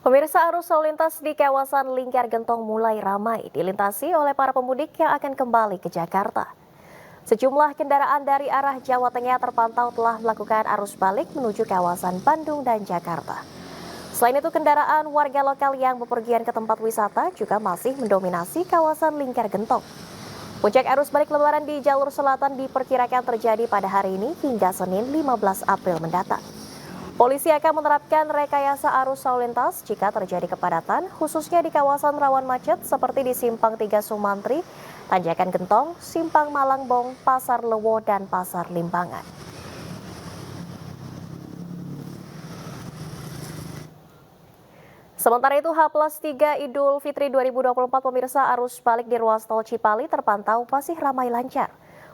Pemirsa, arus lalu lintas di kawasan Lingkar Gentong mulai ramai dilintasi oleh para pemudik yang akan kembali ke Jakarta. Sejumlah kendaraan dari arah Jawa Tengah terpantau telah melakukan arus balik menuju kawasan Bandung dan Jakarta. Selain itu, kendaraan warga lokal yang bepergian ke tempat wisata juga masih mendominasi kawasan Lingkar Gentong. Puncak arus balik lebaran di jalur selatan diperkirakan terjadi pada hari ini hingga Senin 15 April mendatang. Polisi akan menerapkan rekayasa arus lalu lintas jika terjadi kepadatan, khususnya di kawasan rawan macet seperti di Simpang 3 Sumantri, Tanjakan Gentong, Simpang Malangbong, Pasar Lewo, dan Pasar Limbangan. Sementara itu, H+3 Idul Fitri 2024 pemirsa, arus balik di ruas tol Cipali terpantau masih ramai lancar.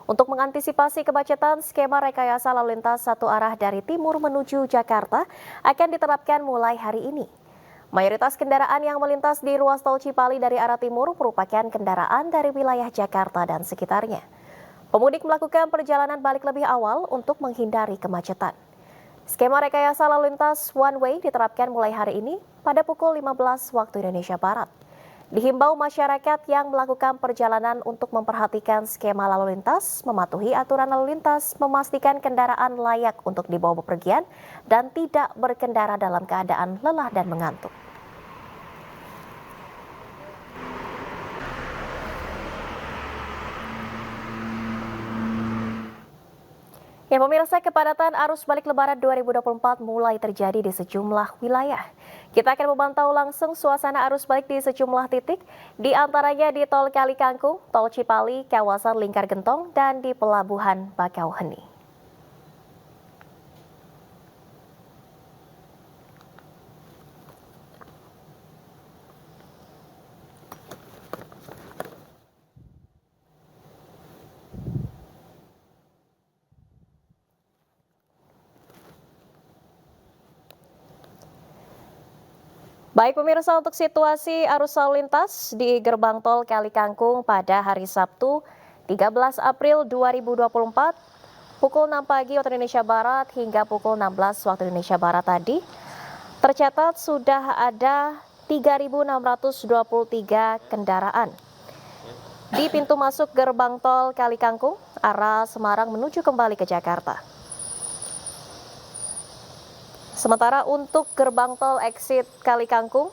Untuk mengantisipasi kemacetan, skema rekayasa lalu lintas satu arah dari timur menuju Jakarta akan diterapkan mulai hari ini. Mayoritas kendaraan yang melintas di ruas tol Cipali dari arah timur merupakan kendaraan dari wilayah Jakarta dan sekitarnya. Pemudik melakukan perjalanan balik lebih awal untuk menghindari kemacetan. Skema rekayasa lalu lintas one way diterapkan mulai hari ini pada pukul 15 waktu Indonesia Barat. Dihimbau masyarakat yang melakukan perjalanan untuk memperhatikan skema lalu lintas, mematuhi aturan lalu lintas, memastikan kendaraan layak untuk dibawa bepergian, dan tidak berkendara dalam keadaan lelah dan mengantuk. Ya pemirsa, kepadatan arus balik lebaran 2024 mulai terjadi di sejumlah wilayah. Kita akan memantau langsung suasana arus balik di sejumlah titik, di antaranya di Tol Kali Kangkung, Tol Cipali, kawasan Lingkar Gentong, dan di Pelabuhan Bakauheni. Baik pemirsa, untuk situasi arus lalu lintas di gerbang tol Kali Kangkung pada hari Sabtu 13 April 2024 pukul 6 pagi waktu Indonesia Barat hingga pukul 16 waktu Indonesia Barat tadi tercatat sudah ada 3.623 kendaraan di pintu masuk gerbang tol Kali Kangkung arah Semarang menuju kembali ke Jakarta. Sementara untuk gerbang tol exit Kali Kangkung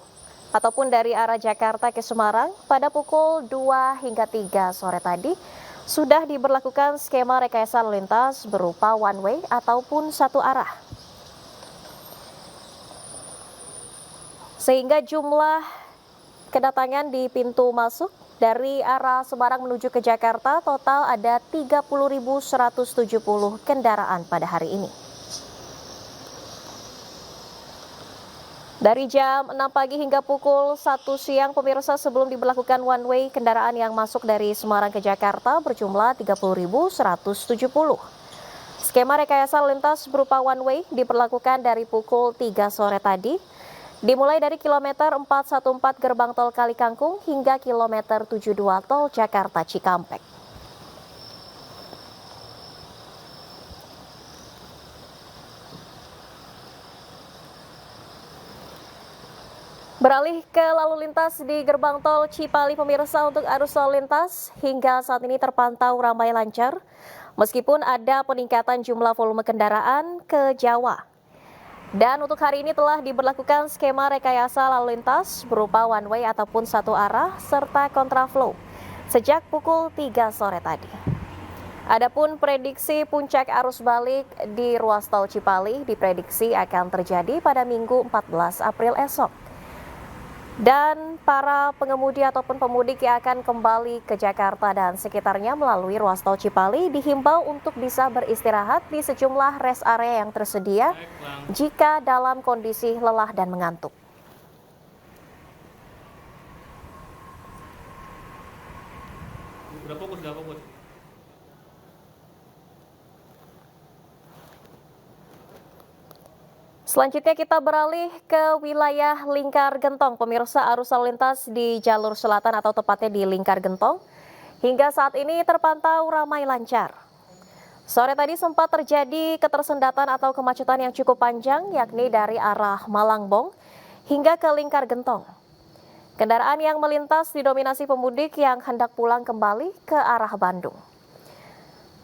ataupun dari arah Jakarta ke Semarang pada pukul 2 hingga 3 sore tadi sudah diberlakukan skema rekayasa lalu lintas berupa one way ataupun satu arah. Sehingga jumlah kedatangan di pintu masuk dari arah Semarang menuju ke Jakarta total ada 30.170 kendaraan pada hari ini. Dari jam 6 pagi hingga pukul 1 siang, pemirsa, sebelum diberlakukan one way, kendaraan yang masuk dari Semarang ke Jakarta berjumlah 30.170. Skema rekayasa lalu lintas berupa one way diberlakukan dari pukul 3 sore tadi, dimulai dari kilometer 414 gerbang tol Kali Kangkung hingga kilometer 72 tol Jakarta Cikampek. Beralih ke lalu lintas di gerbang tol Cipali pemirsa, untuk arus lalu lintas hingga saat ini terpantau ramai lancar meskipun ada peningkatan jumlah volume kendaraan ke Jawa. Dan untuk hari ini telah diberlakukan skema rekayasa lalu lintas berupa one way ataupun satu arah serta kontraflow sejak pukul 3 sore tadi. Adapun prediksi puncak arus balik di ruas tol Cipali diprediksi akan terjadi pada Minggu 14 April esok. Dan para pengemudi ataupun pemudik yang akan kembali ke Jakarta dan sekitarnya melalui ruas tol Cipali dihimbau untuk bisa beristirahat di sejumlah rest area yang tersedia jika dalam kondisi lelah dan mengantuk. Selanjutnya kita beralih ke wilayah Lingkar Gentong. Pemirsa, arus lalu lintas di jalur selatan atau tepatnya di Lingkar Gentong hingga saat ini terpantau ramai lancar. Sore tadi sempat terjadi ketersendatan atau kemacetan yang cukup panjang yakni dari arah Malangbong hingga ke Lingkar Gentong. Kendaraan yang melintas didominasi pemudik yang hendak pulang kembali ke arah Bandung.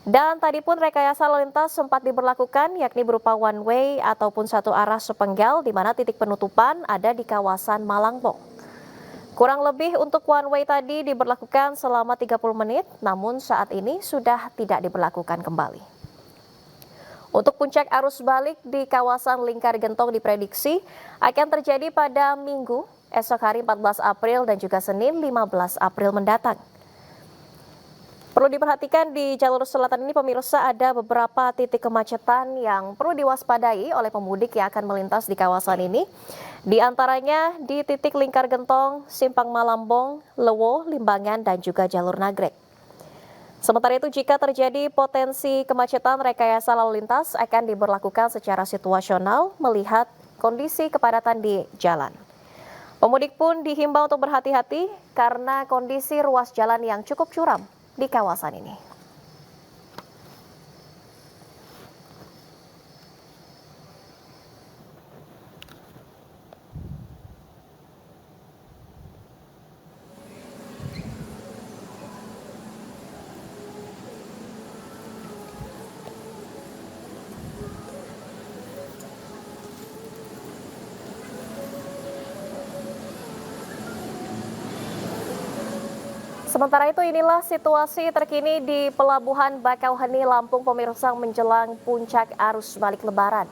Dan tadi pun rekayasa lalu lintas sempat diberlakukan, yakni berupa one way ataupun satu arah sepenggal, di mana titik penutupan ada di kawasan Malangbong. Kurang lebih untuk one way tadi diberlakukan selama 30 menit, namun saat ini sudah tidak diberlakukan kembali. Untuk puncak arus balik di kawasan Lingkar Gentong diprediksi akan terjadi pada Minggu, esok hari 14 April dan juga Senin 15 April mendatang. Perlu diperhatikan di jalur selatan ini pemirsa, ada beberapa titik kemacetan yang perlu diwaspadai oleh pemudik yang akan melintas di kawasan ini. Di antaranya di titik Lingkar Gentong, Simpang Malambong, Lewo, Limbangan, dan juga jalur Nagrek. Sementara itu jika terjadi potensi kemacetan, rekayasa lalu lintas akan diberlakukan secara situasional melihat kondisi kepadatan di jalan. Pemudik pun dihimbau untuk berhati-hati karena kondisi ruas jalan yang cukup curam di kawasan ini. Sementara itu inilah situasi terkini di Pelabuhan Bakauheni, Lampung pemirsa menjelang puncak arus balik Lebaran.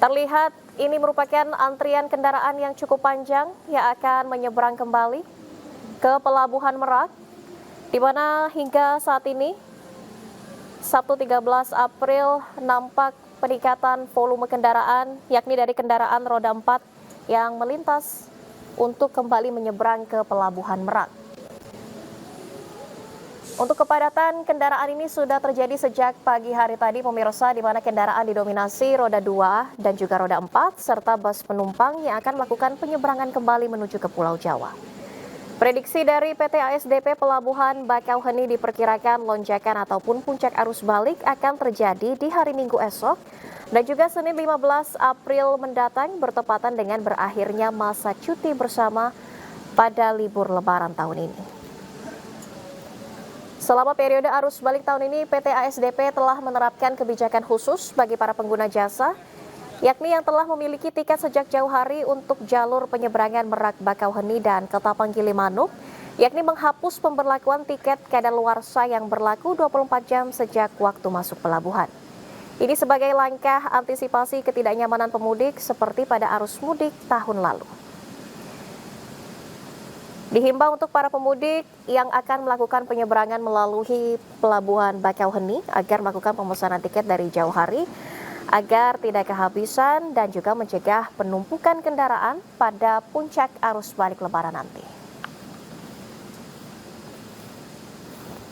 Terlihat ini merupakan antrian kendaraan yang cukup panjang yang akan menyeberang kembali ke Pelabuhan Merak, di mana hingga saat ini Sabtu 13 April nampak peningkatan volume kendaraan, yakni dari kendaraan roda 4 yang melintas untuk kembali menyeberang ke Pelabuhan Merak. Untuk kepadatan kendaraan ini sudah terjadi sejak pagi hari tadi pemirsa, di mana kendaraan didominasi roda 2 dan juga roda 4 serta bus penumpang yang akan melakukan penyeberangan kembali menuju ke Pulau Jawa. Prediksi dari PT ASDP Pelabuhan Bakauheni diperkirakan lonjakan ataupun puncak arus balik akan terjadi di hari Minggu esok dan juga Senin 15 April mendatang bertepatan dengan berakhirnya masa cuti bersama pada libur Lebaran tahun ini. Selama periode arus balik tahun ini, PT ASDP telah menerapkan kebijakan khusus bagi para pengguna jasa, yakni yang telah memiliki tiket sejak jauh hari untuk jalur penyeberangan Merak Bakauheni dan Ketapang Gilimanuk, yakni menghapus pemberlakuan tiket kadaluarsa yang berlaku 24 jam sejak waktu masuk pelabuhan. Ini sebagai langkah antisipasi ketidaknyamanan pemudik seperti pada arus mudik tahun lalu. Dihimbau untuk para pemudik yang akan melakukan penyeberangan melalui Pelabuhan Bakauheni agar melakukan pemesanan tiket dari jauh hari agar tidak kehabisan dan juga mencegah penumpukan kendaraan pada puncak arus balik Lebaran nanti.